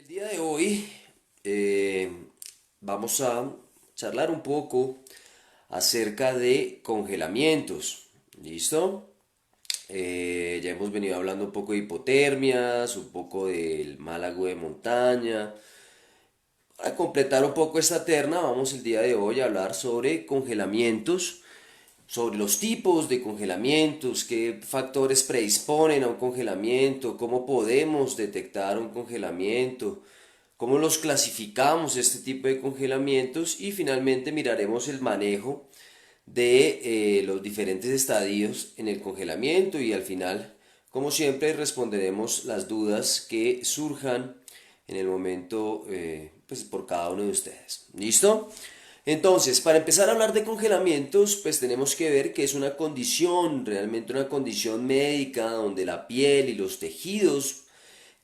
El día de hoy eh, vamos a charlar un poco acerca de congelamientos. ¿Listo? Ya hemos venido hablando un poco de hipotermias, un poco del mal agua de montaña. Para completar un poco esta terna, vamos el día de hoy a hablar sobre congelamientos, sobre los tipos de congelamientos, qué factores predisponen a un congelamiento, cómo podemos detectar un congelamiento, cómo los clasificamos este tipo de congelamientos y finalmente miraremos el manejo de los diferentes estadios en el congelamiento y al final, como siempre, responderemos las dudas que surjan en el momento pues por cada uno de ustedes. ¿Listo? Entonces, para empezar a hablar de congelamientos, pues tenemos que ver que es una condición, realmente una condición médica, donde la piel y los tejidos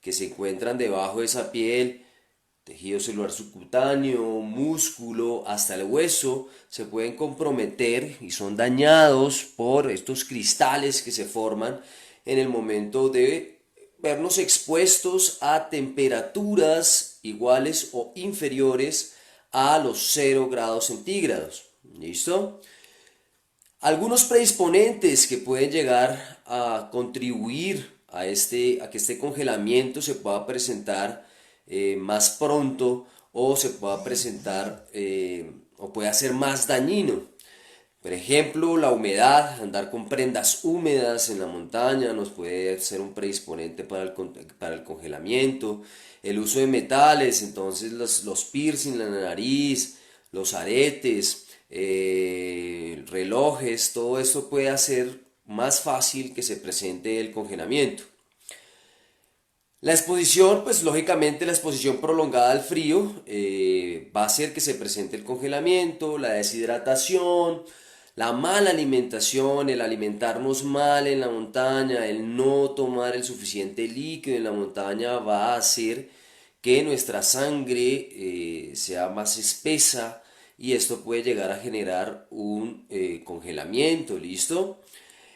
que se encuentran debajo de esa piel, tejido celular subcutáneo, músculo, hasta el hueso, se pueden comprometer y son dañados por estos cristales que se forman en el momento de vernos expuestos a temperaturas iguales o inferiores a los 0 °C. ¿Listo? Algunos predisponentes que pueden llegar a contribuir a que este congelamiento se pueda presentar más pronto o se pueda presentar o pueda ser más dañino. Por ejemplo, la humedad, andar con prendas húmedas en la montaña nos puede ser un predisponente para el congelamiento. El uso de metales, entonces los piercing en la nariz, los aretes, relojes, todo esto puede hacer más fácil que se presente el congelamiento. La exposición, pues lógicamente la exposición prolongada al frío va a hacer que se presente el congelamiento, la deshidratación, la mala alimentación, el alimentarnos mal en la montaña, el no tomar el suficiente líquido en la montaña va a hacer que nuestra sangre sea más espesa y esto puede llegar a generar un congelamiento, ¿listo?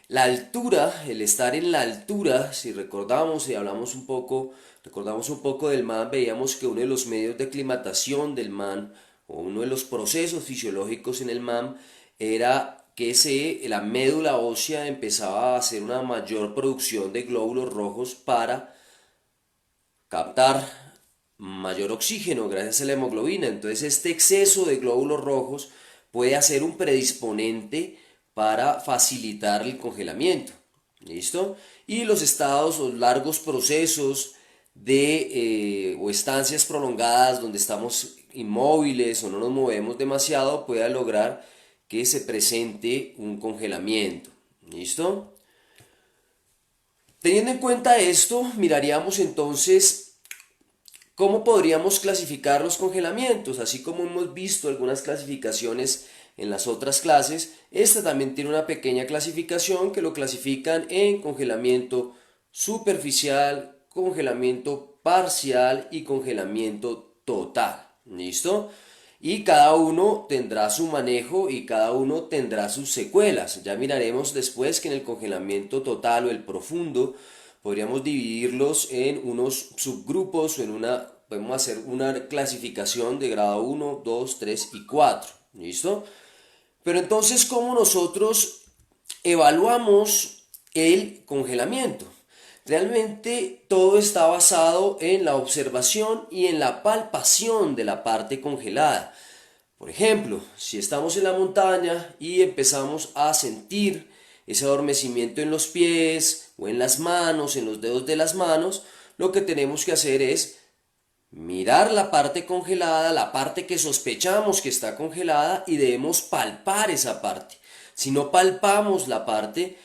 La altura, el estar en la altura, si recordamos y recordamos un poco del man, veíamos que uno de los medios de aclimatación del man, o uno de los procesos fisiológicos en el man, era que la médula ósea empezaba a hacer una mayor producción de glóbulos rojos para captar mayor oxígeno gracias a la hemoglobina. Entonces este exceso de glóbulos rojos puede hacer un predisponente para facilitar el congelamiento. ¿Listo? Y los estados o largos procesos o estancias prolongadas donde estamos inmóviles o no nos movemos demasiado pueda lograr que se presente un congelamiento. ¿Listo? Teniendo en cuenta esto, miraríamos entonces cómo podríamos clasificar los congelamientos. Así como hemos visto algunas clasificaciones en las otras clases, esta también tiene una pequeña clasificación que lo clasifican en congelamiento superficial, congelamiento parcial y congelamiento total. ¿Listo? Y cada uno tendrá su manejo y cada uno tendrá sus secuelas. Ya miraremos después que en el congelamiento total o el profundo podríamos dividirlos en unos subgrupos o podemos hacer una clasificación de grado 1, 2, 3 y 4. ¿Listo? Pero entonces, ¿cómo nosotros evaluamos el congelamiento? Realmente todo está basado en la observación y en la palpación de la parte congelada. Por ejemplo, si estamos en la montaña y empezamos a sentir ese adormecimiento en los pies o en las manos, en los dedos de las manos, lo que tenemos que hacer es mirar la parte congelada, la parte que sospechamos que está congelada y debemos palpar esa parte. Si no palpamos la parte,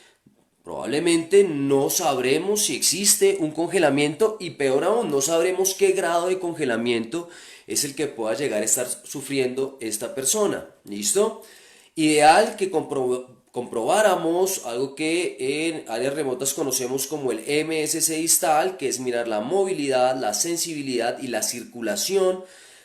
probablemente no sabremos si existe un congelamiento y peor aún, no sabremos qué grado de congelamiento es el que pueda llegar a estar sufriendo esta persona. ¿Listo? Ideal que comprobáramos algo que en áreas remotas conocemos como el MSC distal, que es mirar la movilidad, la sensibilidad y la circulación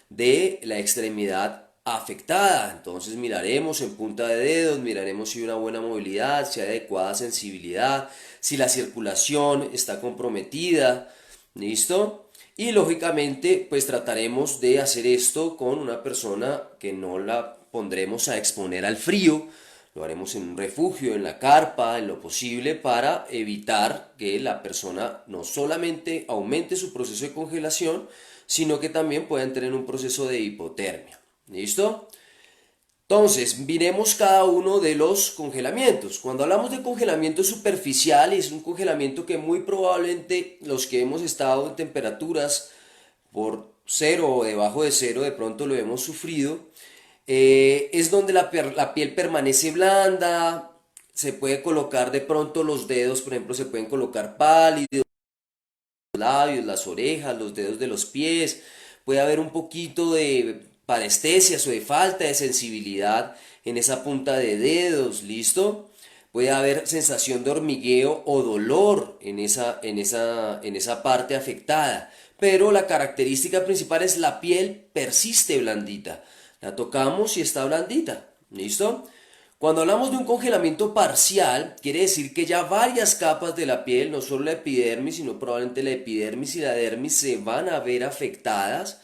de la extremidad afectada. Entonces miraremos en punta de dedos, miraremos si hay una buena movilidad, si hay adecuada sensibilidad, si la circulación está comprometida. ¿Listo? Y lógicamente pues trataremos de hacer esto con una persona que no la pondremos a exponer al frío, lo haremos en un refugio, en la carpa, en lo posible para evitar que la persona no solamente aumente su proceso de congelación, sino que también pueda entrar en un proceso de hipotermia. ¿Listo? Entonces, miremos cada uno de los congelamientos. Cuando hablamos de congelamiento superficial, es un congelamiento que muy probablemente los que hemos estado en temperaturas por cero o debajo de cero de pronto lo hemos sufrido. Es donde la piel permanece blanda, se puede colocar de pronto los dedos, por ejemplo, se pueden colocar pálidos, los labios, las orejas, los dedos de los pies, puede haber un poquito de parestesias o de falta de sensibilidad en esa punta de dedos, ¿listo? Puede haber sensación de hormigueo o dolor en esa parte afectada, pero la característica principal es la piel persiste blandita. La tocamos y está blandita, ¿listo? Cuando hablamos de un congelamiento parcial, quiere decir que ya varias capas de la piel, no solo la epidermis, sino probablemente la epidermis y la dermis se van a ver afectadas,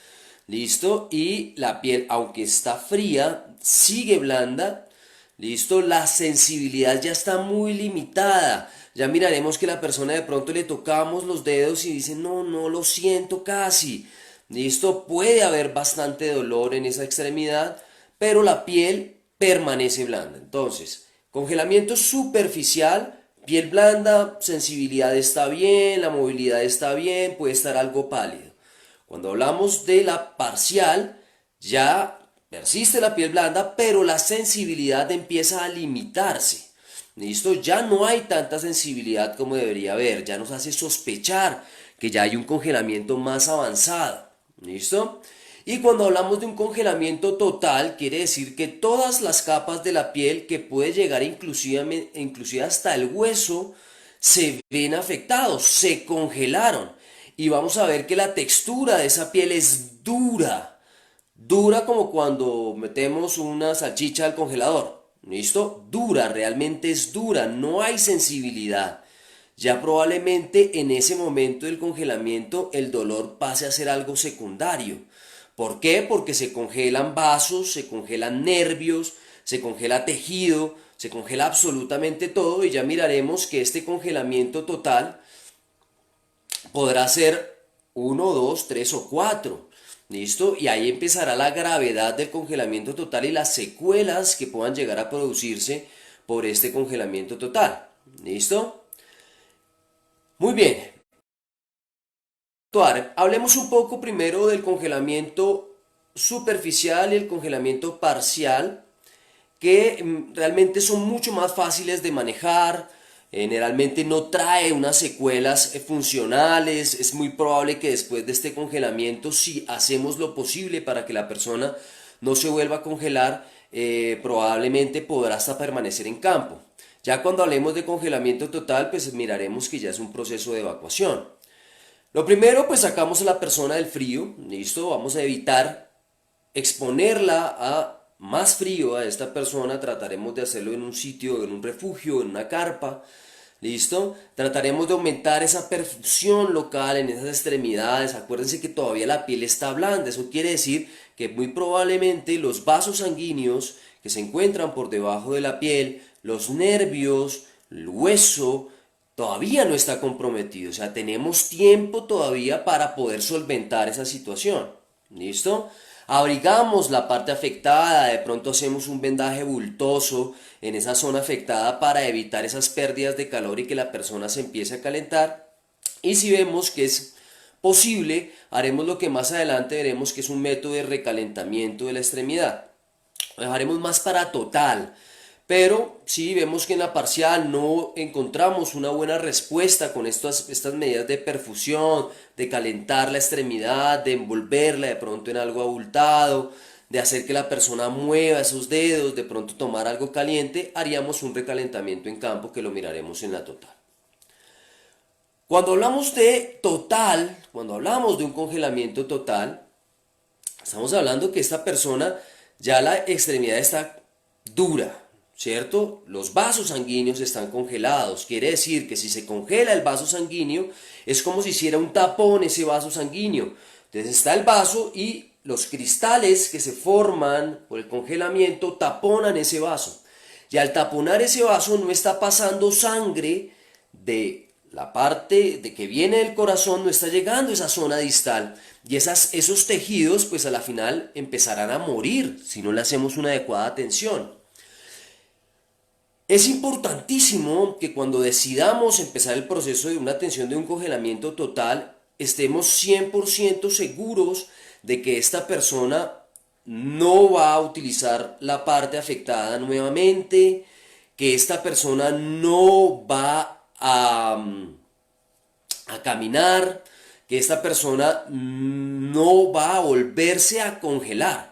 ¿listo? Y la piel, aunque está fría, sigue blanda, ¿listo? La sensibilidad ya está muy limitada. Ya miraremos que la persona de pronto le tocamos los dedos y dice, no, no lo siento casi. ¿Listo? Puede haber bastante dolor en esa extremidad, pero la piel permanece blanda. Entonces, congelamiento superficial, piel blanda, sensibilidad está bien, la movilidad está bien, puede estar algo pálido. Cuando hablamos de la parcial, ya persiste la piel blanda, pero la sensibilidad empieza a limitarse. ¿Listo? Ya no hay tanta sensibilidad como debería haber, ya nos hace sospechar que ya hay un congelamiento más avanzado. ¿Listo? Y cuando hablamos de un congelamiento total, quiere decir que todas las capas de la piel que puede llegar inclusive hasta el hueso se ven afectados, se congelaron. Y vamos a ver que la textura de esa piel es dura, dura como cuando metemos una salchicha al congelador. ¿Listo? Dura, realmente es dura, no hay sensibilidad. Ya probablemente en ese momento del congelamiento el dolor pase a ser algo secundario. ¿Por qué? Porque se congelan vasos, se congelan nervios, se congela tejido, se congela absolutamente todo y ya miraremos que este congelamiento total podrá ser uno, 2, 3 o 4. ¿Listo? Y ahí empezará la gravedad del congelamiento total y las secuelas que puedan llegar a producirse por este congelamiento total. ¿Listo? Muy bien. Hablemos un poco primero del congelamiento superficial y el congelamiento parcial, que realmente son mucho más fáciles de manejar, generalmente no trae unas secuelas funcionales, es muy probable que después de este congelamiento, si hacemos lo posible para que la persona no se vuelva a congelar, probablemente podrá hasta permanecer en campo. Ya cuando hablemos de congelamiento total, pues miraremos que ya es un proceso de evacuación. Lo primero, pues sacamos a la persona del frío, listo, vamos a evitar exponerla a más frío a esta persona, trataremos de hacerlo en un sitio, en un refugio, en una carpa, listo, trataremos de aumentar esa perfusión local en esas extremidades, acuérdense que todavía la piel está blanda, eso quiere decir que muy probablemente los vasos sanguíneos que se encuentran por debajo de la piel, los nervios, el hueso, todavía no está comprometido, o sea, tenemos tiempo todavía para poder solventar esa situación. ¿Listo? Abrigamos la parte afectada, de pronto hacemos un vendaje bultoso en esa zona afectada para evitar esas pérdidas de calor y que la persona se empiece a calentar. Y si vemos que es posible, haremos lo que más adelante veremos que es un método de recalentamiento de la extremidad. Lo dejaremos más para total. Pero si vemos que en la parcial no encontramos una buena respuesta con estas medidas de perfusión, de calentar la extremidad, de envolverla de pronto en algo abultado, de hacer que la persona mueva esos dedos, de pronto tomar algo caliente, haríamos un recalentamiento en campo que lo miraremos en la total. Cuando hablamos de total, cuando hablamos de un congelamiento total, estamos hablando que esta persona ya la extremidad está dura, ¿cierto? Los vasos sanguíneos están congelados. Quiere decir que si se congela el vaso sanguíneo, es como si hiciera un tapón ese vaso sanguíneo. Entonces está el vaso y los cristales que se forman por el congelamiento taponan ese vaso. Y al taponar ese vaso no está pasando sangre de la parte de que viene del corazón, no está llegando a esa zona distal. Y esos tejidos pues a la final empezarán a morir si no le hacemos una adecuada atención. Es importantísimo que cuando decidamos empezar el proceso de una atención de un congelamiento total, estemos 100% seguros de que esta persona no va a utilizar la parte afectada nuevamente, que esta persona no va a caminar, que esta persona no va a volverse a congelar.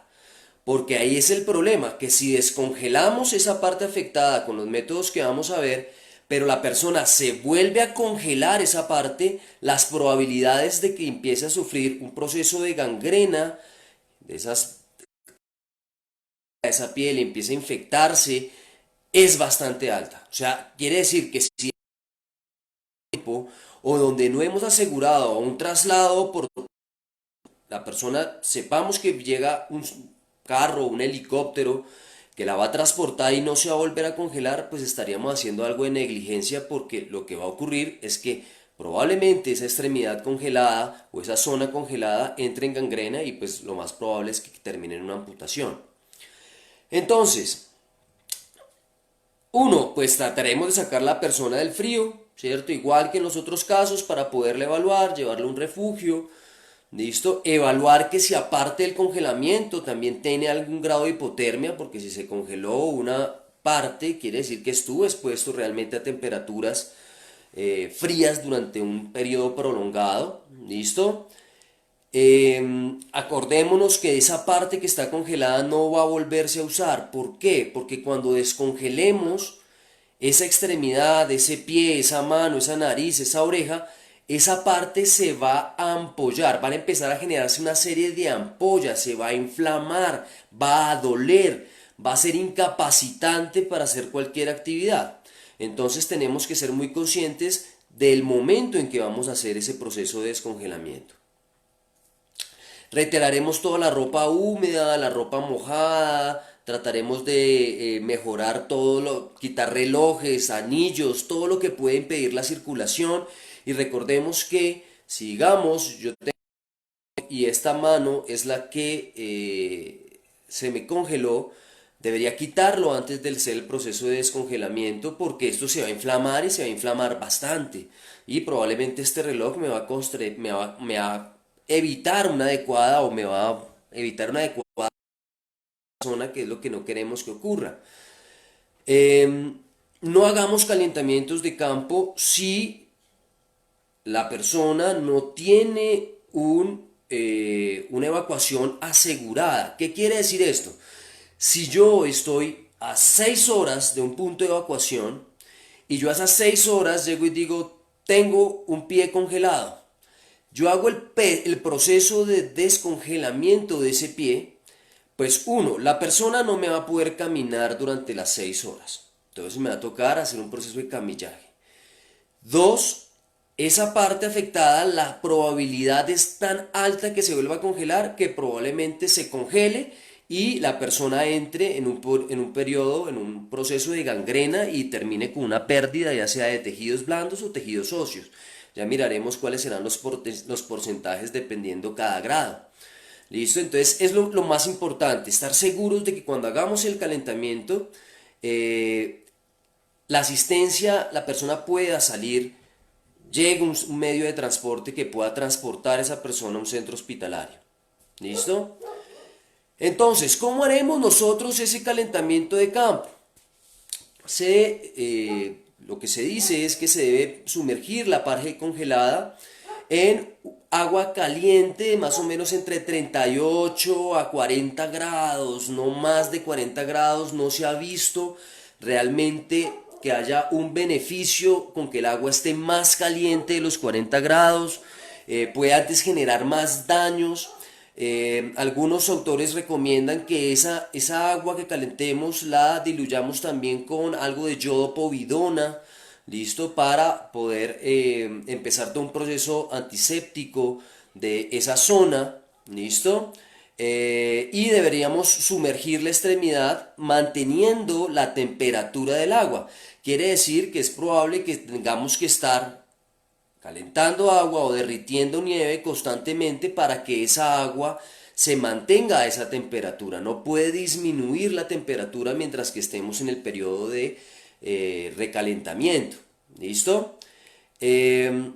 Porque ahí es el problema, que si descongelamos esa parte afectada con los métodos que vamos a ver, pero la persona se vuelve a congelar esa parte, las probabilidades de que empiece a sufrir un proceso de gangrena, de esa piel empiece a infectarse, es bastante alta. O sea, quiere decir que si tiempo o donde no hemos asegurado un traslado por la persona, sepamos que llega un carro, un helicóptero que la va a transportar y no se va a volver a congelar, pues estaríamos haciendo algo de negligencia, porque lo que va a ocurrir es que probablemente esa extremidad congelada o esa zona congelada entre en gangrena y pues lo más probable es que termine en una amputación. Entonces, uno, pues trataremos de sacar a la persona del frío, ¿cierto? Igual que en los otros casos, para poderla evaluar, llevarle a un refugio. ¿Listo? Evaluar que si aparte del congelamiento también tiene algún grado de hipotermia, porque si se congeló una parte, quiere decir que estuvo expuesto realmente a temperaturas frías durante un periodo prolongado. ¿Listo? Acordémonos que esa parte que está congelada no va a volverse a usar. ¿Por qué? Porque cuando descongelemos esa extremidad, ese pie, esa mano, esa nariz, esa oreja, esa parte se va a ampollar, van a empezar a generarse una serie de ampollas, se va a inflamar, va a doler, va a ser incapacitante para hacer cualquier actividad. Entonces tenemos que ser muy conscientes del momento en que vamos a hacer ese proceso de descongelamiento. Retiraremos toda la ropa húmeda, la ropa mojada, trataremos de mejorar quitar relojes, anillos, todo lo que puede impedir la circulación. Y recordemos que si digamos yo tengo y esta mano es la que se me congeló, debería quitarlo antes de hacer el proceso de descongelamiento, porque esto se va a inflamar y se va a inflamar bastante. Y probablemente este reloj me va a evitar una adecuada o me va a evitar una adecuada zona, que es lo que no queremos que ocurra. No hagamos calentamientos de campo si la persona no tiene una evacuación asegurada. ¿Qué quiere decir esto? Si yo estoy a 6 horas de un punto de evacuación y yo a esas 6 horas llego y digo, tengo un pie congelado, yo hago el proceso de descongelamiento de ese pie, pues uno, la persona no me va a poder caminar durante las 6 horas. Entonces me va a tocar hacer un proceso de camillaje. Dos, esa parte afectada, la probabilidad es tan alta que se vuelva a congelar que probablemente se congele y la persona entre en un periodo, en un proceso de gangrena y termine con una pérdida ya sea de tejidos blandos o tejidos óseos. Ya miraremos cuáles serán los porcentajes dependiendo cada grado. ¿Listo? Entonces es lo más importante, estar seguros de que cuando hagamos el calentamiento, la asistencia, la persona pueda salir, llegue un medio de transporte que pueda transportar a esa persona a un centro hospitalario. ¿Listo? Entonces, ¿cómo haremos nosotros ese calentamiento de campo? Lo que se dice es que se debe sumergir la parte congelada en agua caliente, más o menos entre 38 a 40 grados, no más de 40 grados. No se ha visto realmente que haya un beneficio con que el agua esté más caliente de los 40 grados. Puede antes generar más daños. Algunos autores recomiendan que esa agua que calentemos la diluyamos también con algo de yodo povidona, listo, para poder empezar todo un proceso antiséptico de esa zona, listo. Y deberíamos sumergir la extremidad manteniendo la temperatura del agua. Quiere decir que es probable que tengamos que estar calentando agua o derritiendo nieve constantemente para que esa agua se mantenga a esa temperatura. No puede disminuir la temperatura mientras que estemos en el periodo de recalentamiento. ¿Listo? Eh,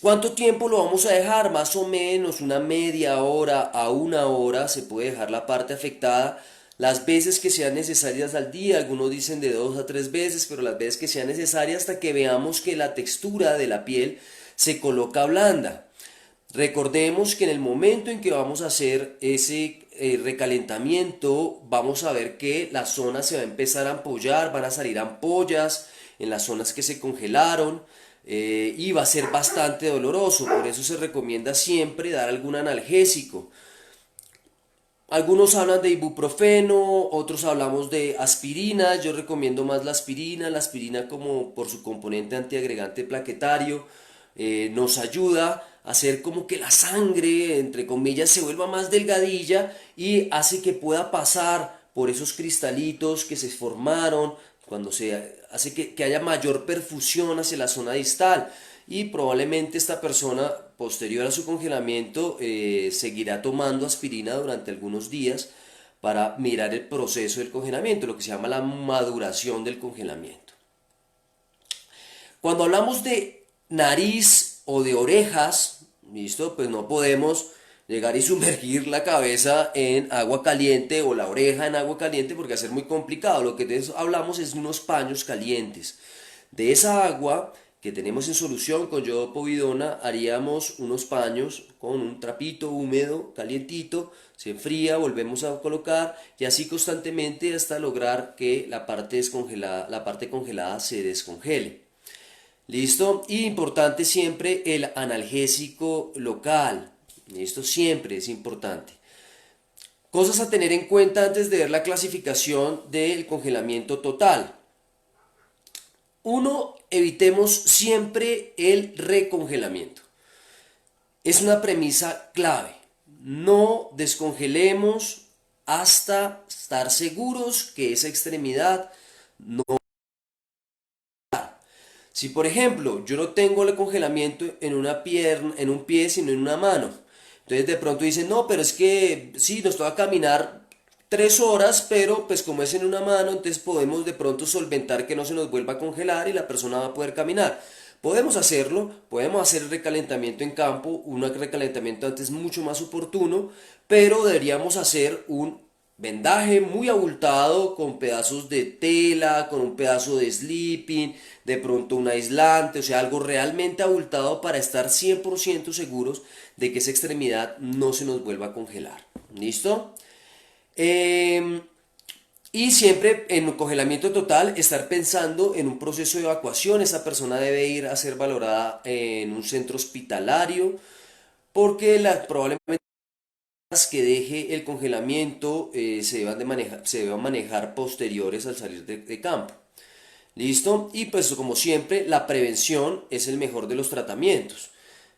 ¿Cuánto tiempo lo vamos a dejar? Más o menos una media hora a una hora se puede dejar la parte afectada las veces que sean necesarias al día. Algunos dicen de 2 a 3 veces, pero las veces que sean necesarias hasta que veamos que la textura de la piel se coloca blanda. Recordemos que en el momento en que vamos a hacer ese recalentamiento, vamos a ver que la zona se va a empezar a ampollar, van a salir ampollas en las zonas que se congelaron, y va a ser bastante doloroso. Por eso se recomienda siempre dar algún analgésico. Algunos hablan de ibuprofeno, otros hablamos de aspirina. Yo recomiendo más la aspirina como por su componente antiagregante plaquetario, nos ayuda a hacer como que la sangre, entre comillas, se vuelva más delgadilla y hace que pueda pasar por esos cristalitos que se formaron, cuando se hace que haya mayor perfusión hacia la zona distal. Y probablemente esta persona, posterior a su congelamiento, seguirá tomando aspirina durante algunos días para mirar el proceso del congelamiento, lo que se llama la maduración del congelamiento. Cuando hablamos de nariz o de orejas, ¿listo? Pues no podemos llegar y sumergir la cabeza en agua caliente o la oreja en agua caliente porque va a ser muy complicado. Lo que hablamos es de unos paños calientes. De esa agua que tenemos en solución con yodo povidona, haríamos unos paños con un trapito húmedo, calientito, se enfría, volvemos a colocar y así constantemente hasta lograr que la parte congelada se descongele. ¿Listo? Y importante siempre el analgésico local. Esto siempre es importante. Cosas a tener en cuenta antes de ver la clasificación del congelamiento total. Uno, evitemos siempre el recongelamiento. Es una premisa clave. No descongelemos hasta estar seguros que esa extremidad no... Si por ejemplo yo no tengo el congelamiento en una pierna, en un pie, sino en una mano, entonces de pronto dicen, no, pero es que sí, nos toca caminar 3 horas, pero pues como es en una mano, entonces podemos de pronto solventar que no se nos vuelva a congelar y la persona va a poder caminar. Podemos hacerlo, podemos hacer el recalentamiento en campo, un recalentamiento antes mucho más oportuno, pero deberíamos hacer un vendaje muy abultado con pedazos de tela, con un pedazo de sleeping, de pronto un aislante, o sea, algo realmente abultado para estar 100% seguros de que esa extremidad no se nos vuelva a congelar. ¿Listo? Y siempre en un congelamiento total estar pensando en un proceso de evacuación. Esa persona debe ir a ser valorada en un centro hospitalario porque probablemente las que deje el congelamiento se deban manejar posteriores al salir de campo. ¿Listo? Y pues como siempre, la prevención es el mejor de los tratamientos.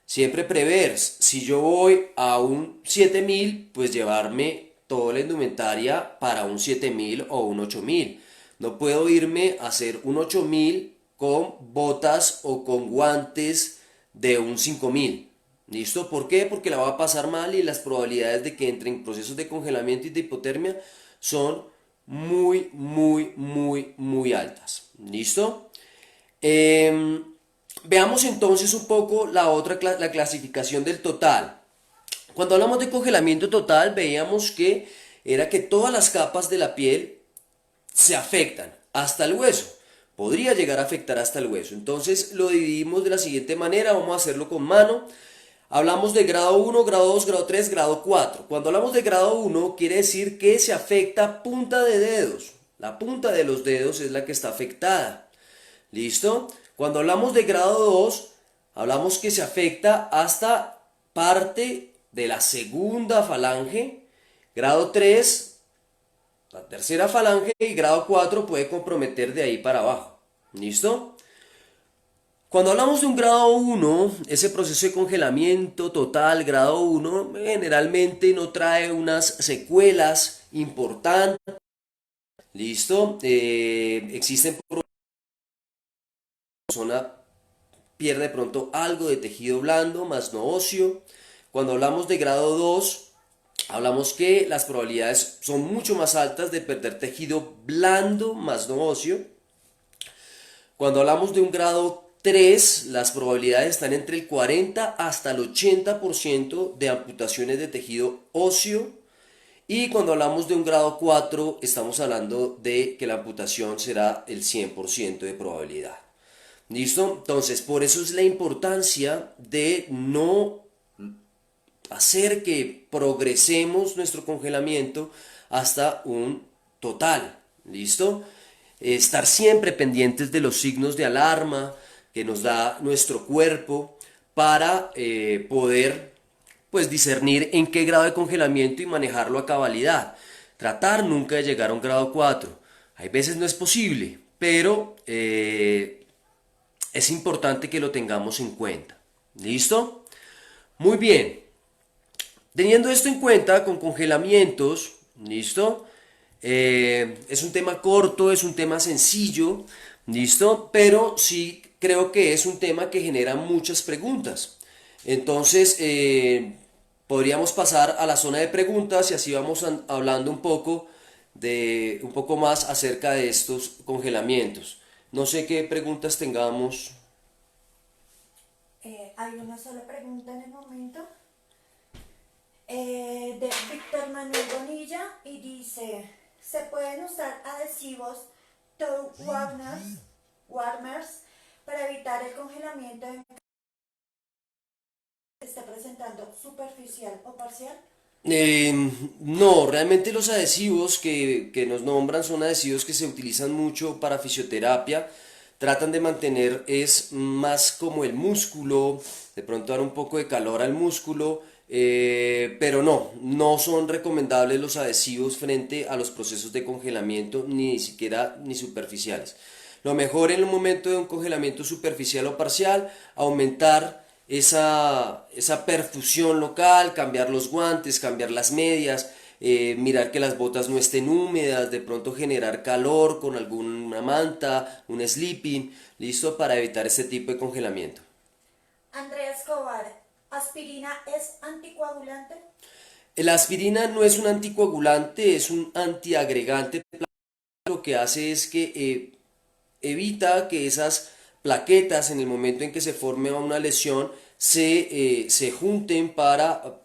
Siempre prever, si yo voy a un 7000, pues llevarme toda la indumentaria para un 7000 o un 8000. No puedo irme a hacer un 8000 con botas o con guantes de un 5000. ¿Listo? ¿Por qué? Porque la va a pasar mal y las probabilidades de que entre en procesos de congelamiento y de hipotermia son muy, muy, muy, muy altas. ¿Listo? Veamos entonces un poco la clasificación del total. Cuando hablamos de congelamiento total, veíamos que era que todas las capas de la piel se afectan hasta el hueso. Podría llegar a afectar hasta el hueso. Entonces lo dividimos de la siguiente manera. Vamos a hacerlo con mano. Hablamos de grado 1, grado 2, grado 3, grado 4. Cuando hablamos de grado 1, quiere decir que se afecta punta de dedos. La punta de los dedos es la que está afectada. ¿Listo? Cuando hablamos de grado 2, hablamos que se afecta hasta parte de la segunda falange, grado 3, la tercera falange y grado 4 puede comprometer de ahí para abajo. ¿Listo? Cuando hablamos de un grado 1, ese proceso de congelamiento total, grado 1, generalmente no trae unas secuelas importantes. ¿Listo? Existen personas pierde de pronto algo de tejido blando, más no óseo. Cuando hablamos de grado 2, hablamos que las probabilidades son mucho más altas de perder tejido blando, más no óseo. Cuando hablamos de un grado 3, las probabilidades están entre el 40 hasta el 80% de amputaciones de tejido óseo. Y cuando hablamos de un grado 4, estamos hablando de que la amputación será el 100% de probabilidad. ¿Listo? Entonces, por eso es la importancia de no hacer que progresemos nuestro congelamiento hasta un total. ¿Listo? Estar siempre pendientes de los signos de alarma que nos da nuestro cuerpo para poder pues discernir en qué grado de congelamiento y manejarlo a cabalidad. Tratar nunca de llegar a un grado 4. Hay veces no es posible, pero es importante que lo tengamos en cuenta. ¿Listo? Muy bien. Teniendo esto en cuenta, con congelamientos, ¿listo? Es un tema corto, es un tema sencillo, ¿listo? Pero sí creo que es un tema que genera muchas preguntas. Entonces, podríamos pasar a la zona de preguntas y así vamos hablando un poco más acerca de estos congelamientos. No sé qué preguntas tengamos. Hay una sola pregunta en el momento de Víctor Manuel Bonilla y dice, ¿se pueden usar adhesivos toe warmers para evitar el congelamiento en que se esté presentando superficial o parcial? No, realmente los adhesivos que nos nombran son adhesivos que se utilizan mucho para fisioterapia. Tratan de mantener, es más como el músculo, de pronto dar un poco de calor al músculo, pero no son recomendables los adhesivos frente a los procesos de congelamiento, ni siquiera ni superficiales. Lo mejor en un momento de un congelamiento superficial o parcial, aumentar esa perfusión local, cambiar los guantes, cambiar las medias, mirar que las botas no estén húmedas, de pronto generar calor con alguna manta, un sleeping, listo para evitar este tipo de congelamiento. Andrea Escobar, ¿aspirina es anticoagulante? La aspirina no es un anticoagulante, es un antiagregante. Lo que hace es que evita que esas plaquetas en el momento en que se forme una lesión se junten para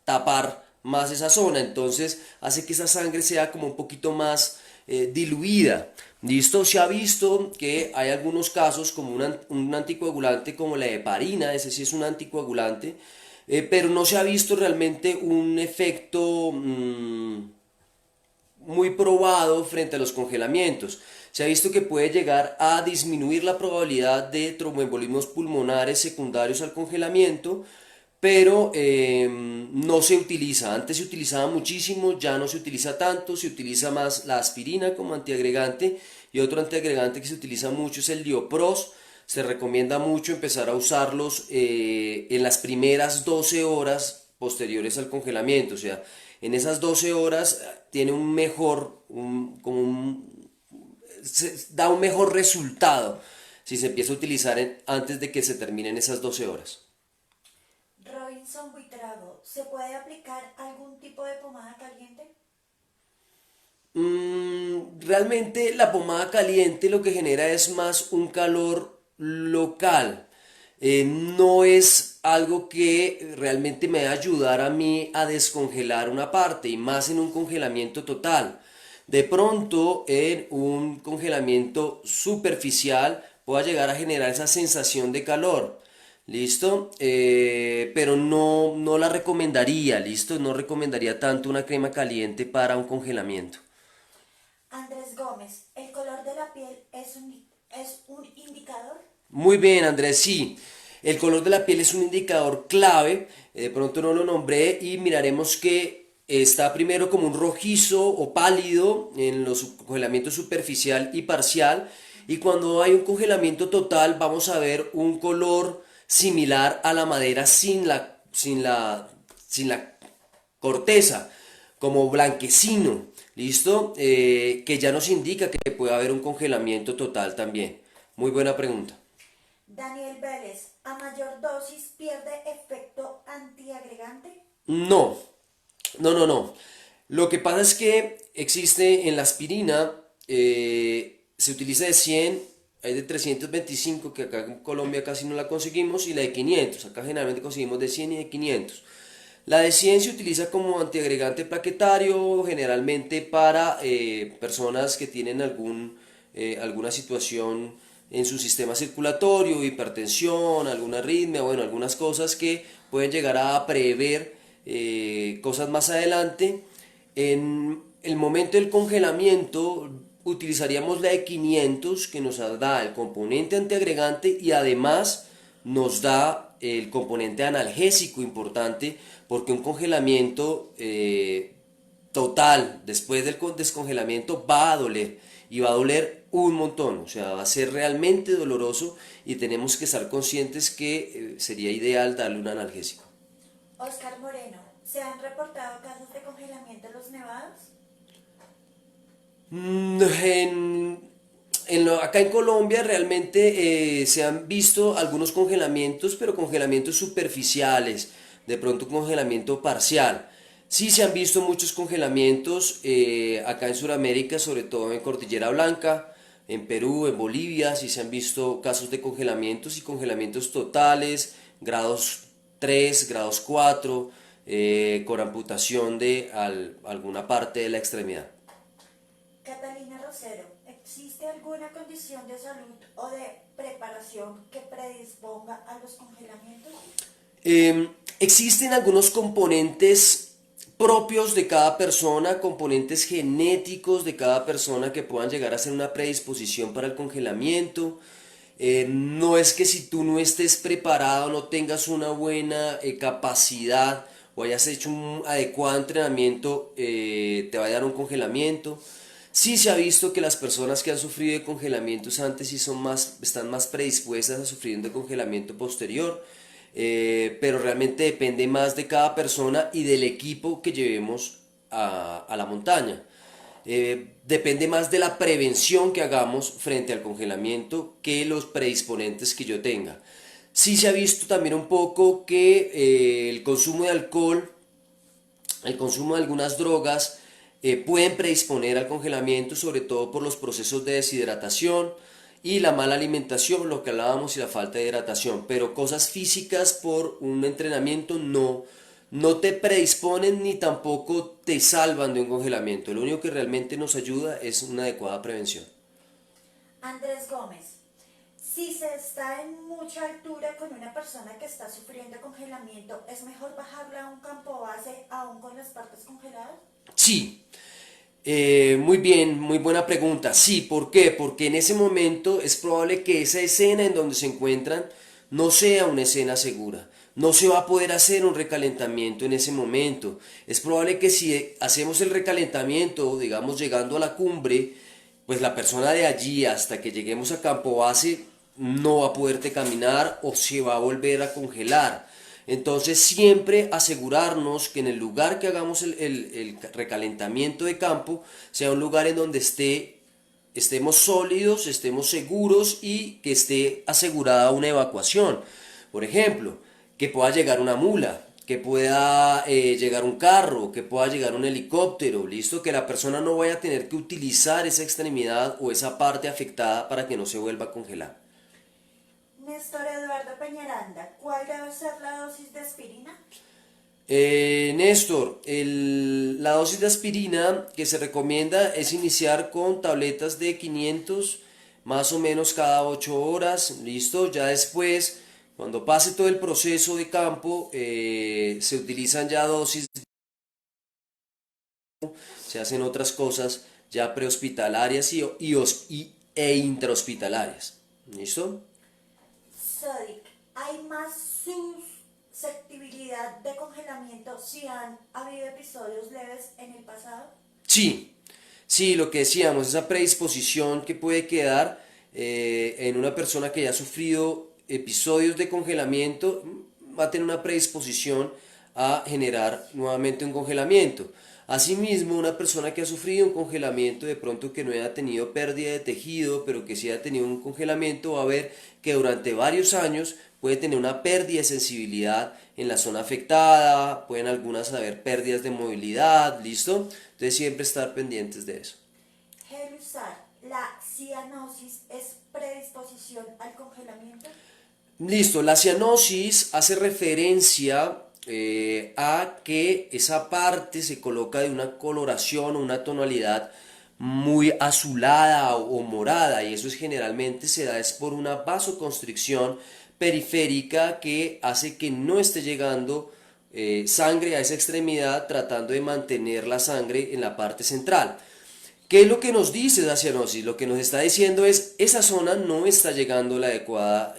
tapar más esa zona. Entonces hace que esa sangre sea como un poquito más diluida. ¿Listo? Se ha visto que hay algunos casos como un anticoagulante como la heparina, ese sí es un anticoagulante, pero no se ha visto realmente un efecto muy probado frente a los congelamientos. Se ha visto que puede llegar a disminuir la probabilidad de tromboembolismos pulmonares secundarios al congelamiento, pero no se utiliza. Antes se utilizaba muchísimo, ya no se utiliza tanto, se utiliza más la aspirina como antiagregante y otro antiagregante que se utiliza mucho es el diopros. Se recomienda mucho empezar a usarlos en las primeras 12 horas posteriores al congelamiento, o sea, en esas 12 horas tiene un mejor, da un mejor resultado si se empieza a utilizar antes de que se terminen esas 12 horas. Robinson Buitrago, ¿se puede aplicar algún tipo de pomada caliente? Realmente la pomada caliente lo que genera es más un calor local. No es algo que realmente me va a ayudar a mí a descongelar una parte y más en un congelamiento total. De pronto en un congelamiento superficial pueda llegar a generar esa sensación de calor. ¿Listo? Pero no la recomendaría, ¿listo? No recomendaría tanto una crema caliente para un congelamiento. Andrés Gómez, ¿el color de la piel es un indicador? Muy bien, Andrés, sí. El color de la piel es un indicador clave, de pronto no lo nombré y miraremos que está primero como un rojizo o pálido en los congelamientos superficial y parcial, y cuando hay un congelamiento total vamos a ver un color similar a la madera sin la corteza, como blanquecino, ¿listo? Que ya nos indica que puede haber un congelamiento total también. Muy buena pregunta. Daniel Vélez, ¿a mayor dosis pierde efecto antiagregante? No, no. Lo que pasa es que existe en la aspirina, se utiliza de 100, hay de 325 que acá en Colombia casi no la conseguimos, y la de 500, acá generalmente conseguimos de 100 y de 500. La de 100 se utiliza como antiagregante plaquetario, generalmente para personas que tienen alguna situación en su sistema circulatorio, hipertensión, alguna arritmia, bueno, algunas cosas que pueden llegar a prever cosas más adelante. En el momento del congelamiento utilizaríamos la de 500, que nos da el componente antiagregante y además nos da el componente analgésico importante, porque un congelamiento total después del descongelamiento va a doler, y va a doler un montón, o sea, va a ser realmente doloroso, y tenemos que estar conscientes que sería ideal darle un analgésico. Oscar Moreno, ¿se han reportado casos de congelamiento en los nevados? Mm, acá en Colombia realmente se han visto algunos congelamientos, pero congelamientos superficiales, de pronto un congelamiento parcial. Sí se han visto muchos congelamientos acá en Sudamérica, sobre todo en Cordillera Blanca, en Perú, en Bolivia, sí se han visto casos de congelamientos y congelamientos totales, grados 3, grados 4, con amputación de alguna parte de la extremidad. Catalina Rosero, ¿existe alguna condición de salud o de preparación que predisponga a los congelamientos? Existen algunos componentes propios de cada persona, componentes genéticos de cada persona que puedan llegar a ser una predisposición para el congelamiento. No es que si tú no estés preparado, no tengas una buena capacidad o hayas hecho un adecuado entrenamiento, te va a dar un congelamiento. Sí se ha visto que las personas que han sufrido de congelamientos antes sí están más predispuestas a sufrir de congelamiento posterior, pero realmente depende más de cada persona y del equipo que llevemos a la montaña. Depende más de la prevención que hagamos frente al congelamiento que los predisponentes que yo tenga. Sí se ha visto también un poco que el consumo de alcohol, el consumo de algunas drogas pueden predisponer al congelamiento, sobre todo por los procesos de deshidratación y la mala alimentación, lo que hablábamos, y la falta de hidratación. Pero cosas físicas por un entrenamiento no te predisponen ni tampoco te salvan de un congelamiento. Lo único que realmente nos ayuda es una adecuada prevención. Andrés Gómez, si se está en mucha altura con una persona que está sufriendo congelamiento, ¿es mejor bajarla a un campo base aún con las partes congeladas? Sí, muy bien, muy buena pregunta. Sí, ¿por qué? Porque en ese momento es probable que esa escena en donde se encuentran no sea una escena segura. No se va a poder hacer un recalentamiento en ese momento. Es probable que si hacemos el recalentamiento, digamos llegando a la cumbre, pues la persona de allí hasta que lleguemos a campo base no va a poderte caminar o se va a volver a congelar. Entonces siempre asegurarnos que en el lugar que hagamos el recalentamiento de campo sea un lugar en donde estemos sólidos, estemos seguros y que esté asegurada una evacuación. Por ejemplo, que pueda llegar una mula, que pueda llegar un carro, que pueda llegar un helicóptero, listo, que la persona no vaya a tener que utilizar esa extremidad o esa parte afectada para que no se vuelva a congelar. Néstor Eduardo Peñaranda, ¿cuál debe ser la dosis de aspirina? Néstor, la dosis de aspirina que se recomienda es iniciar con tabletas de 500 más o menos cada 8 horas, listo. Ya después, cuando pase todo el proceso de campo, se utilizan ya dosis, se hacen otras cosas ya prehospitalarias e intrahospitalarias, ¿listo? Sodic, ¿Hay más susceptibilidad de congelamiento si han habido episodios leves en el pasado? Sí, sí, lo que decíamos, esa predisposición que puede quedar en una persona que ya ha sufrido episodios de congelamiento, va a tener una predisposición a generar nuevamente un congelamiento. Asimismo, una persona que ha sufrido un congelamiento, de pronto que no haya tenido pérdida de tejido, pero que sí haya tenido un congelamiento, va a ver que durante varios años puede tener una pérdida de sensibilidad en la zona afectada, pueden algunas haber pérdidas de movilidad, ¿listo? Entonces siempre estar pendientes de eso. Gelusar, ¿la cianosis es predisposición al congelamiento? Listo, la cianosis hace referencia a que esa parte se coloca de una coloración o una tonalidad muy azulada o morada, y eso es generalmente se da es por una vasoconstricción periférica que hace que no esté llegando sangre a esa extremidad, tratando de mantener la sangre en la parte central. ¿Qué es lo que nos dice la cianosis? Lo que nos está diciendo es esa zona no está llegando la adecuada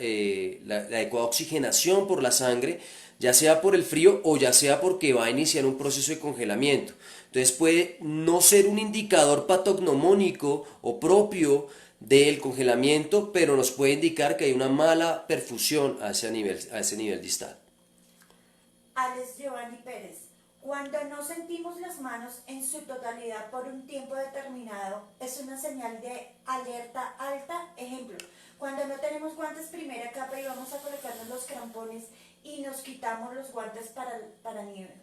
oxigenación por la sangre, ya sea por el frío o ya sea porque va a iniciar un proceso de congelamiento. Entonces puede no ser un indicador patognomónico o propio del congelamiento, pero nos puede indicar que hay una mala perfusión a ese nivel distal. Alex Giovanni Pérez. Cuando no sentimos las manos en su totalidad por un tiempo determinado, es una señal de alerta alta. Ejemplo, cuando no tenemos guantes primera capa y vamos a colocarnos los crampones y nos quitamos los guantes para nieve.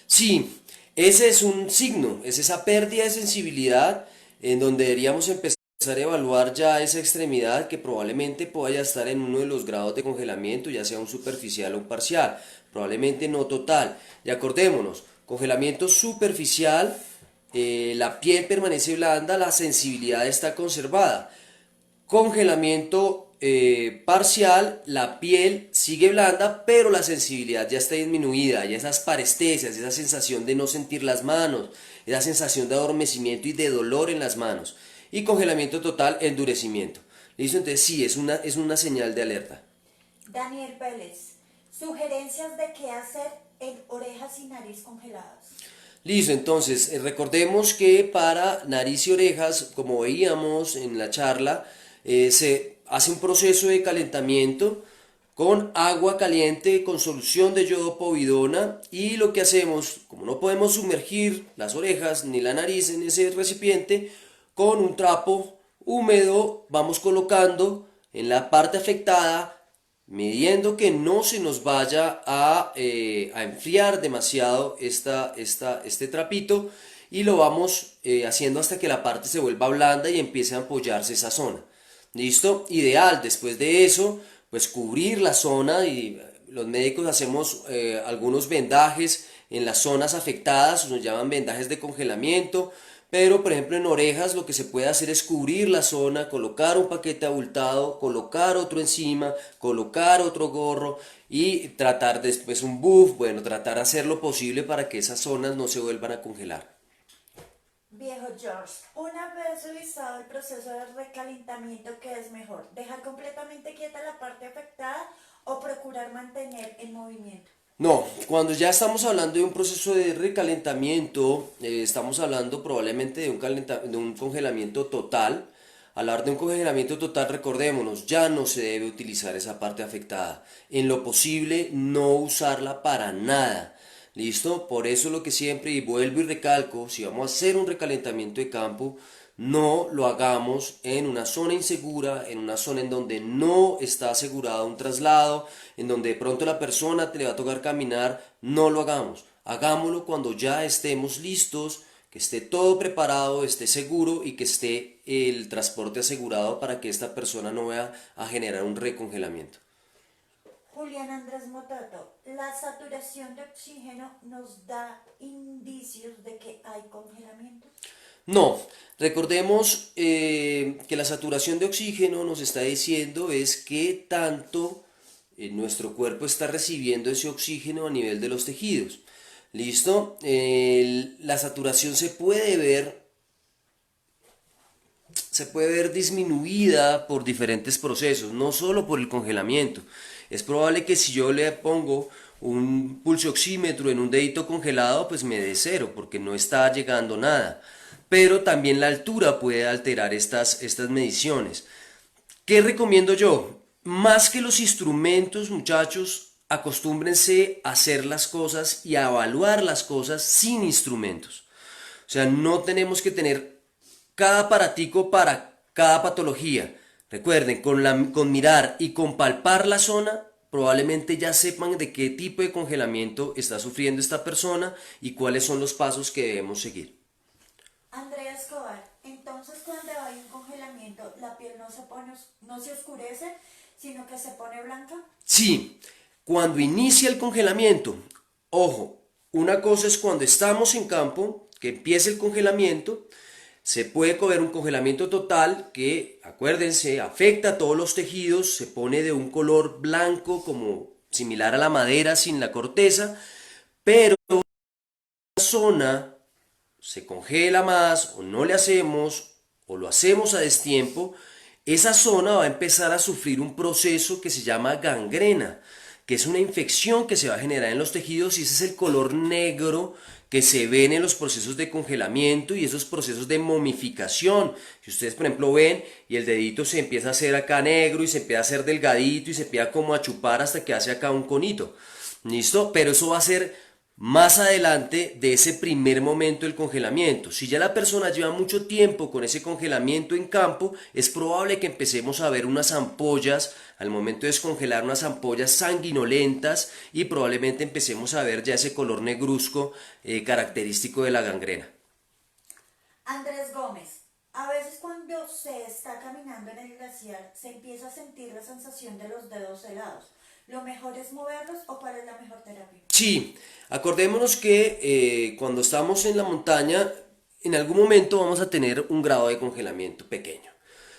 Sí, ese es un signo, es esa pérdida de sensibilidad en donde deberíamos empezar a evaluar ya esa extremidad que probablemente pueda ya estar en uno de los grados de congelamiento, ya sea un superficial o un parcial, probablemente no total. Y acordémonos, congelamiento superficial, la piel permanece blanda, la sensibilidad está conservada. Congelamiento parcial, la piel sigue blanda, pero la sensibilidad ya está disminuida, ya esas parestesias, esa sensación de no sentir las manos, esa sensación de adormecimiento y de dolor en las manos. Y congelamiento total, endurecimiento. ¿Listo? Entonces sí, es una señal de alerta. Daniel Vélez. Sugerencias de qué hacer en orejas y nariz congeladas. Listo, entonces recordemos que para nariz y orejas, como veíamos en la charla, se hace un proceso de calentamiento con agua caliente, con solución de yodo povidona, y lo que hacemos, como no podemos sumergir las orejas ni la nariz en ese recipiente, con un trapo húmedo vamos colocando en la parte afectada, midiendo que no se nos vaya a enfriar demasiado este trapito, y lo vamos haciendo hasta que la parte se vuelva blanda y empiece a apoyarse esa zona. ¿Listo? Ideal, después de eso, pues cubrir la zona, y los médicos hacemos algunos vendajes en las zonas afectadas, nos llaman vendajes de congelamiento, pero por ejemplo en orejas lo que se puede hacer es cubrir la zona, colocar un paquete abultado, colocar otro encima, colocar otro gorro y tratar después un buff, bueno, tratar de hacer lo posible para que esas zonas no se vuelvan a congelar. Viejo George, una vez realizado el proceso de recalentamiento, ¿qué es mejor? ¿Dejar completamente quieta la parte afectada o procurar mantener el movimiento? No, cuando ya estamos hablando de un proceso de recalentamiento, estamos hablando probablemente de un congelamiento total. Al hablar de un congelamiento total, recordémonos, ya no se debe utilizar esa parte afectada. En lo posible, no usarla para nada. ¿Listo? Por eso lo que siempre, y vuelvo y recalco, si vamos a hacer un recalentamiento de campo, no lo hagamos en una zona insegura, en una zona en donde no está asegurado un traslado, en donde de pronto la persona te le va a tocar caminar. No lo hagamos. Hagámoslo cuando ya estemos listos, que esté todo preparado, esté seguro y que esté el transporte asegurado para que esta persona no vaya a generar un recongelamiento. Julián Andrés Motato, ¿la saturación de oxígeno nos da indicios de que hay congelamiento? No, recordemos que la saturación de oxígeno nos está diciendo es qué tanto nuestro cuerpo está recibiendo ese oxígeno a nivel de los tejidos. ¿Listo? La saturación se puede ver disminuida por diferentes procesos, no solo por el congelamiento. Es probable que si yo le pongo un pulso oxímetro en un dedito congelado, pues me dé cero, porque no está llegando nada. Pero también la altura puede alterar estas mediciones. ¿Qué recomiendo yo? Más que los instrumentos, muchachos, acostúmbrense a hacer las cosas y a evaluar las cosas sin instrumentos. O sea, no tenemos que tener cada aparatico para cada patología. Recuerden, con mirar y con palpar la zona, probablemente ya sepan de qué tipo de congelamiento está sufriendo esta persona y cuáles son los pasos que debemos seguir. Andrea Escobar, entonces cuando hay un congelamiento, la piel no se oscurece, sino que se pone blanca. Sí, cuando inicia el congelamiento, ojo, una cosa es cuando estamos en campo, que empieza el congelamiento, se puede coger un congelamiento total que, acuérdense, afecta a todos los tejidos, se pone de un color blanco como similar a la madera sin la corteza, pero la zona se congela más o no le hacemos o lo hacemos a destiempo, esa zona va a empezar a sufrir un proceso que se llama gangrena, que es una infección que se va a generar en los tejidos y ese es el color negro que se ven en los procesos de congelamiento y esos procesos de momificación. Si ustedes, por ejemplo, ven y el dedito se empieza a hacer acá negro y se empieza a hacer delgadito y se empieza como a chupar hasta que hace acá un conito. ¿Listo? Pero eso va a ser más adelante de ese primer momento del congelamiento. Si ya la persona lleva mucho tiempo con ese congelamiento en campo, es probable que empecemos a ver unas ampollas, al momento de descongelar unas ampollas sanguinolentas y probablemente empecemos a ver ya ese color negruzco característico de la gangrena. Andrés Gómez, a veces cuando se está caminando en el glaciar, se empieza a sentir la sensación de los dedos helados. ¿Lo mejor es moverlos o cuál es la mejor terapia? Sí, acordémonos que cuando estamos en la montaña, en algún momento vamos a tener un grado de congelamiento pequeño.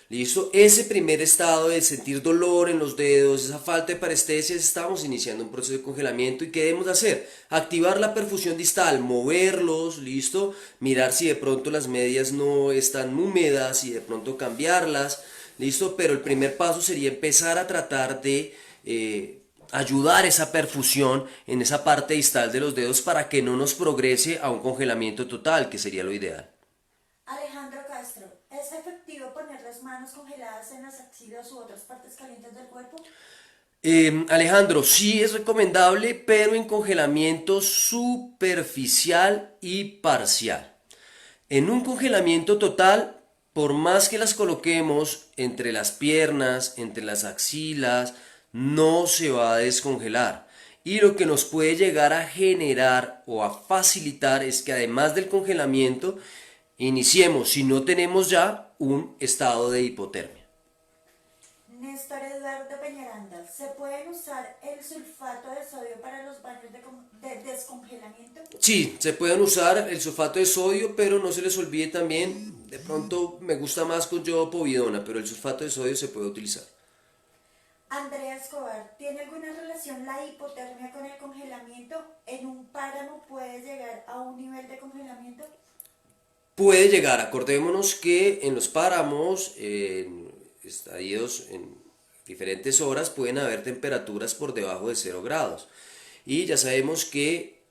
¿Listo? Ese primer estado de sentir dolor en los dedos, esa falta de parestesia, estamos iniciando un proceso de congelamiento. ¿Y qué debemos hacer? Activar la perfusión distal, moverlos, ¿listo? Mirar si de pronto las medias no están húmedas y de pronto cambiarlas, ¿listo? Pero el primer paso sería empezar a tratar de ayudar esa perfusión en esa parte distal de los dedos para que no nos progrese a un congelamiento total, que sería lo ideal. Alejandro Castro, ¿es efectivo poner las manos congeladas en las axilas u otras partes calientes del cuerpo? Alejandro, sí es recomendable, pero en congelamiento superficial y parcial. En un congelamiento total, por más que las coloquemos entre las piernas, entre las axilas, no se va a descongelar. Y lo que nos puede llegar a generar o a facilitar es que además del congelamiento, iniciemos, si no tenemos ya, un estado de hipotermia. Néstor Eduardo Peñaranda, ¿se pueden usar el sulfato de sodio para los baños de descongelamiento? Sí, se pueden usar el sulfato de sodio, pero no se les olvide también, de pronto me gusta más con yodo povidona, pero el sulfato de sodio se puede utilizar. Andrea Escobar, ¿tiene alguna relación la hipotermia con el congelamiento? ¿En un páramo puede llegar a un nivel de congelamiento? Puede llegar, acordémonos que en los páramos, en estadios en diferentes horas, pueden haber temperaturas por debajo de 0 grados. Y ya sabemos que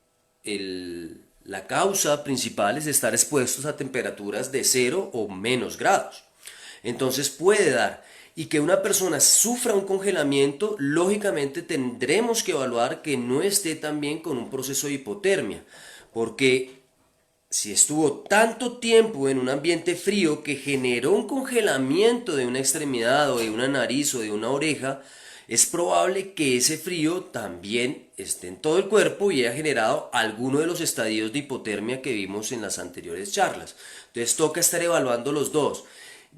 la causa principal es estar expuestos a temperaturas de 0 o menos grados. Entonces puede dar. Y que una persona sufra un congelamiento, lógicamente tendremos que evaluar que no esté también con un proceso de hipotermia. Porque si estuvo tanto tiempo en un ambiente frío que generó un congelamiento de una extremidad o de una nariz o de una oreja, es probable que ese frío también esté en todo el cuerpo y haya generado alguno de los estadios de hipotermia que vimos en las anteriores charlas. Entonces toca estar evaluando los dos.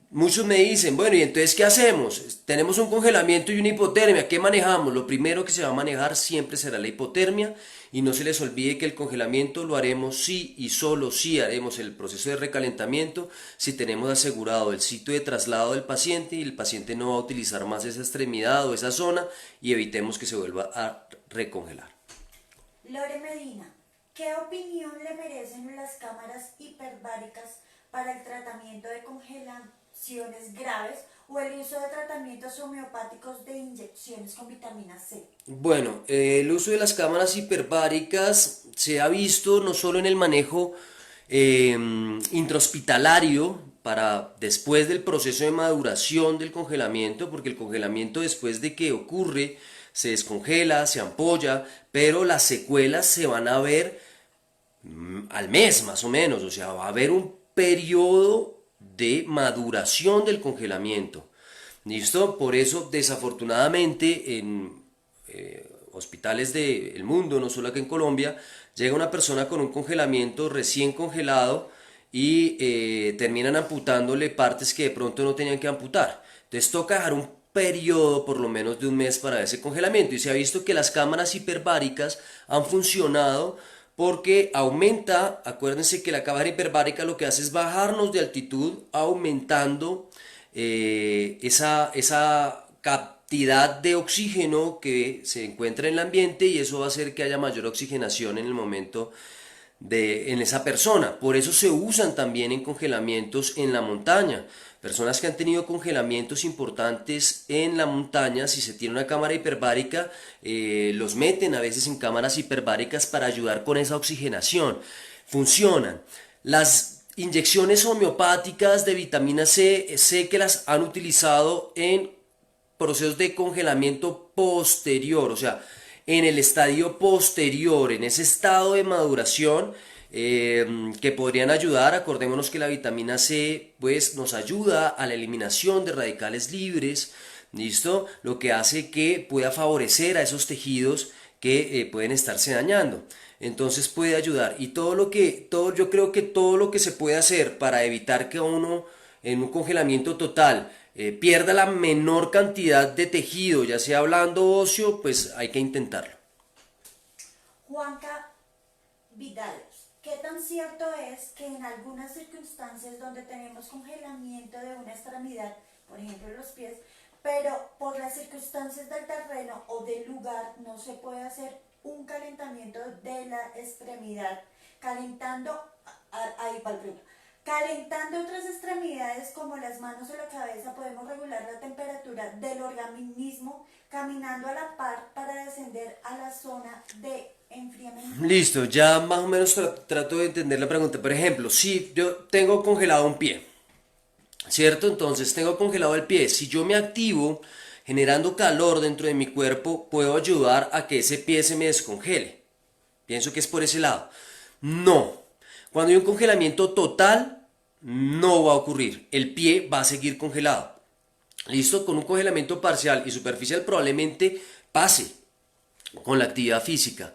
Muchos me dicen, bueno, ¿y entonces qué hacemos? Tenemos un congelamiento y una hipotermia, ¿qué manejamos? Lo primero que se va a manejar siempre será la hipotermia y no se les olvide que el congelamiento lo haremos sí y solo si haremos el proceso de recalentamiento, si tenemos asegurado el sitio de traslado del paciente y el paciente no va a utilizar más esa extremidad o esa zona y evitemos que se vuelva a recongelar. Lore Medina, ¿qué opinión le merecen las cámaras hiperbáricas para el tratamiento de congelaciones graves o el uso de tratamientos homeopáticos de inyecciones con vitamina C? Bueno, el uso de las cámaras hiperbáricas se ha visto no solo en el manejo eh, intrahospitalario para después del proceso de maduración del congelamiento, porque el congelamiento después de que ocurre se descongela, se ampolla, pero las secuelas se van a ver al mes más o menos, o sea, va a haber un periodo de maduración del congelamiento. ¿Listo? Por eso, desafortunadamente, en hospitales del mundo, no solo aquí en Colombia, llega una persona con un congelamiento recién congelado y terminan amputándole partes que de pronto no tenían que amputar. Entonces toca dejar un periodo por lo menos de un mes para ese congelamiento y se ha visto que las cámaras hiperbáricas han funcionado porque aumenta, acuérdense que la cámara hiperbárica lo que hace es bajarnos de altitud aumentando esa cantidad de oxígeno que se encuentra en el ambiente y eso va a hacer que haya mayor oxigenación en el momento en esa persona. Por eso se usan también en congelamientos en la montaña. Personas que han tenido congelamientos importantes en la montaña, si se tiene una cámara hiperbárica, los meten a veces en cámaras hiperbáricas para ayudar con esa oxigenación. Funcionan. Las inyecciones homeopáticas de vitamina C, sé que las han utilizado en procesos de congelamiento posterior, o sea, en el estadio posterior, en ese estado de maduración que podrían ayudar. Acordémonos que la vitamina C pues nos ayuda a la eliminación de radicales libres, ¿listo? Lo que hace que pueda favorecer a esos tejidos que pueden estarse dañando. Entonces puede ayudar y yo creo que todo lo que se puede hacer para evitar que uno en un congelamiento total pierda la menor cantidad de tejido, ya sea blando o óseo, pues hay que intentarlo. Juanca Vidal, ¿qué tan cierto es que en algunas circunstancias donde tenemos congelamiento de una extremidad, por ejemplo los pies, pero por las circunstancias del terreno o del lugar no se puede hacer un calentamiento de la extremidad, calentando, ahí va el punto, calentando otras extremidades como las manos o la cabeza, podemos regular la temperatura del organismo caminando a la par para descender a la zona de enfriamiento? Listo, ya más o menos trato de entender la pregunta. Por ejemplo, si yo tengo congelado un pie, ¿cierto? Entonces tengo congelado el pie. Si yo me activo generando calor dentro de mi cuerpo, puedo ayudar a que ese pie se me descongele. Pienso que es por ese lado. No. Cuando hay un congelamiento total, no va a ocurrir. El pie va a seguir congelado. ¿Listo? Con un congelamiento parcial y superficial probablemente pase con la actividad física.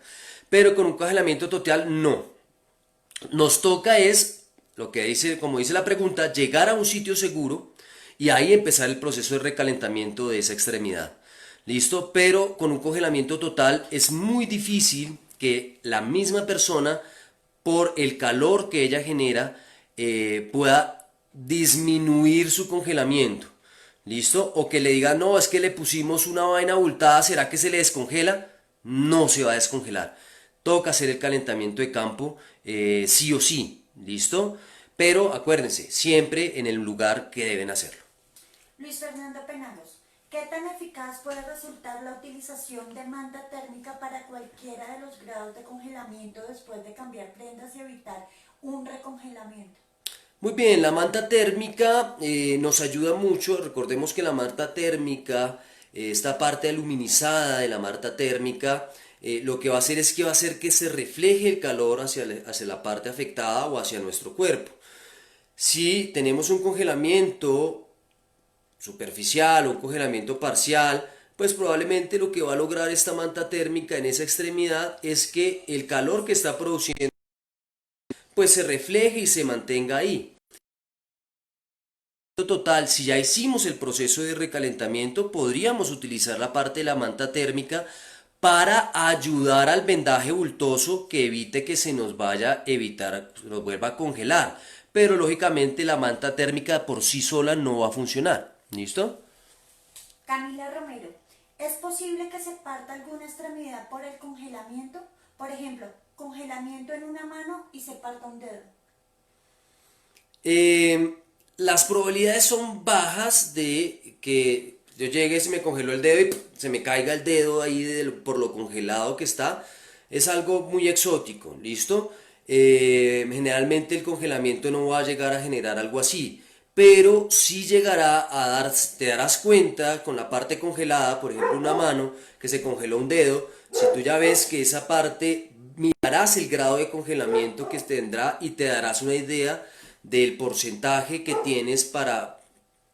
Pero con un congelamiento total, no. Nos toca es, lo que dice, como dice la pregunta, llegar a un sitio seguro y ahí empezar el proceso de recalentamiento de esa extremidad. ¿Listo? Pero con un congelamiento total es muy difícil que la misma persona, por el calor que ella genera, pueda disminuir su congelamiento. ¿Listo? O que le diga, no, es que le pusimos una vaina abultada, ¿será que se le descongela? No se va a descongelar. Toca hacer el calentamiento de campo sí o sí, ¿listo? Pero acuérdense, siempre en el lugar que deben hacerlo. Luis Fernando Penagos, ¿qué tan eficaz puede resultar la utilización de manta térmica para cualquiera de los grados de congelamiento después de cambiar prendas y evitar un recongelamiento? Muy bien, la manta térmica nos ayuda mucho. Recordemos que la manta térmica, esta parte aluminizada de la manta térmica, lo que va a hacer es que va a hacer que se refleje el calor hacia la parte afectada o hacia nuestro cuerpo. Si tenemos un congelamiento superficial o un congelamiento parcial, pues probablemente lo que va a lograr esta manta térmica en esa extremidad es que el calor que está produciendo pues se refleje y se mantenga ahí. Total, si ya hicimos el proceso de recalentamiento, podríamos utilizar la parte de la manta térmica para ayudar al vendaje bultoso que evite que se nos vaya a evitar, se nos vuelva a congelar. Pero lógicamente la manta térmica por sí sola no va a funcionar. ¿Listo? Camila Romero, ¿es posible que se parta alguna extremidad por el congelamiento? Por ejemplo, congelamiento en una mano y se parta un dedo. Eh, las probabilidades son bajas de que yo llegue, se me congeló el dedo y se me caiga el dedo ahí por lo congelado que está, es algo muy exótico, ¿listo? Generalmente el congelamiento no va a llegar a generar algo así, pero sí llegará a dar, te darás cuenta con la parte congelada, por ejemplo una mano que se congeló un dedo, si tú ya ves que esa parte, mirarás el grado de congelamiento que tendrá y te darás una idea del porcentaje que tienes para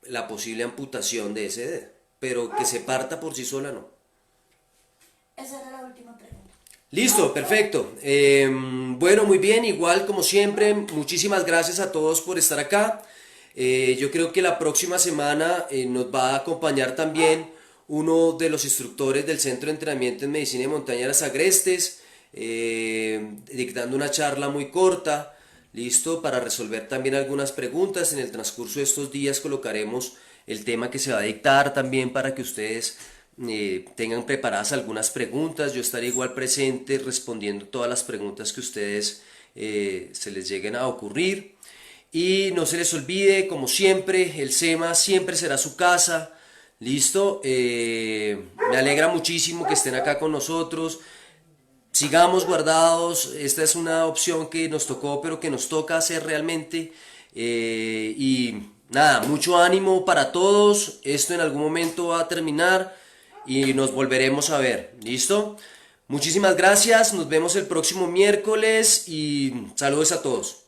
la posible amputación de ese dedo, pero que se parta por sí sola no. Esa era la última pregunta. Listo, perfecto. Bueno, muy bien, igual como siempre, muchísimas gracias a todos por estar acá. Yo creo que la próxima semana nos va a acompañar también uno de los instructores del Centro de Entrenamiento en Medicina de Montaña Las Agrestes, dictando una charla muy corta, listo, para resolver también algunas preguntas. En el transcurso de estos días colocaremos el tema que se va a dictar también para que ustedes tengan preparadas algunas preguntas. Yo estaré igual presente respondiendo todas las preguntas que ustedes se les lleguen a ocurrir. Y no se les olvide, como siempre, el SEMA siempre será su casa. Listo, me alegra muchísimo que estén acá con nosotros. Sigamos guardados, esta es una opción que nos tocó, pero que nos toca hacer realmente. Y nada, mucho ánimo para todos. Esto en algún momento va a terminar y nos volveremos a ver. ¿Listo? Muchísimas gracias, nos vemos el próximo miércoles y saludos a todos.